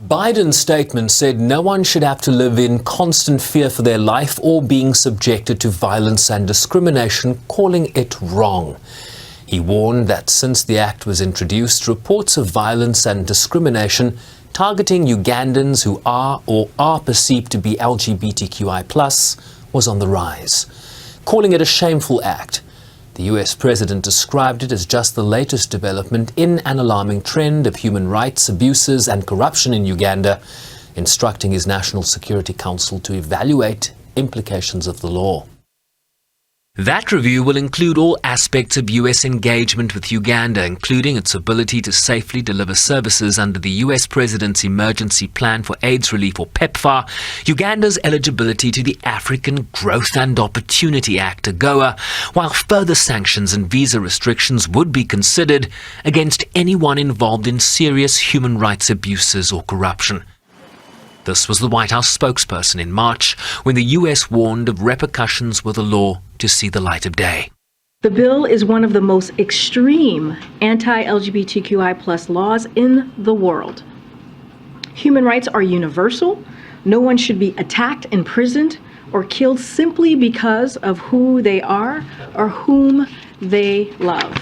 Biden's statement said no one should have to live in constant fear for their life or being subjected to violence and discrimination, calling it wrong. He warned that since the act was introduced, reports of violence and discrimination targeting Ugandans who are or are perceived to be LGBTQI+ was on the rise. Calling it a shameful act, the US president described it as just the latest development in an alarming trend of human rights abuses and corruption in Uganda, instructing his National Security Council to evaluate implications of the law. That review will include all aspects of US engagement with Uganda, including its ability to safely deliver services under the US President's Emergency Plan for AIDS Relief, or PEPFAR, Uganda's eligibility to the African Growth and Opportunity Act, AGOA, while further sanctions and visa restrictions would be considered against anyone involved in serious human rights abuses or corruption. This was the White House spokesperson in March when the US warned of repercussions were the law to see the light of day. The bill is one of the most extreme anti-LGBTQI+ laws in the world. Human rights are universal. No one should be attacked, imprisoned, or killed simply because of who they are or whom they love.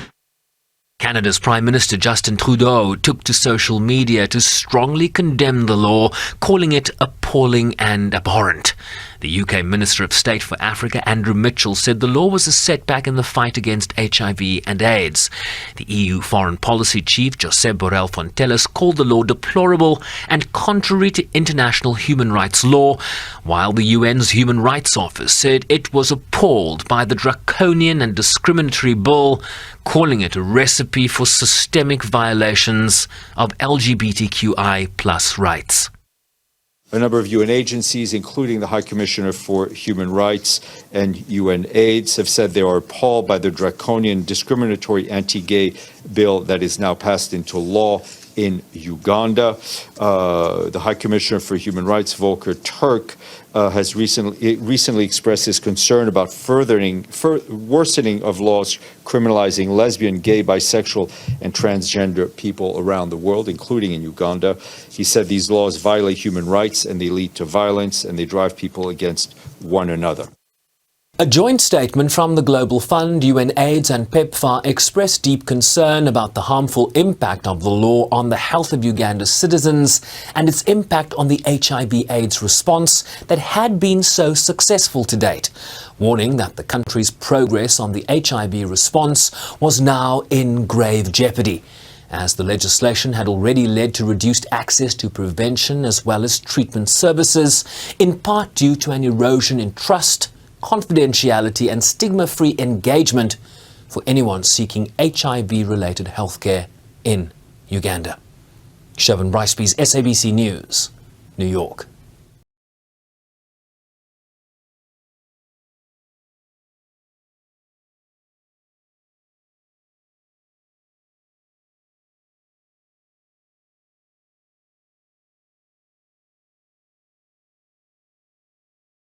Canada's Prime Minister Justin Trudeau took to social media to strongly condemn the law, calling it appalling and abhorrent. The UK Minister of State for Africa, Andrew Mitchell, said the law was a setback in the fight against HIV and AIDS. The EU Foreign Policy Chief, Josep Borrell Fonteles, called the law deplorable and contrary to international human rights law, while the UN's Human Rights Office said it was appalled by the draconian and discriminatory bill, calling it a recipe for systemic violations of LGBTQI+ rights. A number of UN agencies, including the High Commissioner for Human Rights and UNAIDS, have said they are appalled by the draconian, discriminatory anti-gay bill that is now passed into law in Uganda. The High Commissioner for Human Rights, Volker Turk, has recently expressed his concern about worsening of laws criminalizing lesbian, gay, bisexual, and transgender people around the world, including in Uganda. He said these laws violate human rights and they lead to violence and they drive people against one another. A joint statement from the Global Fund, UNAIDS and PEPFAR expressed deep concern about the harmful impact of the law on the health of Uganda's citizens and its impact on the HIV/AIDS response that had been so successful to date, warning that the country's progress on the HIV response was now in grave jeopardy, as the legislation had already led to reduced access to prevention as well as treatment services, in part due to an erosion in trust, confidentiality and stigma-free engagement for anyone seeking HIV-related healthcare in Uganda. Siobhan Briceby's SABC News, New York.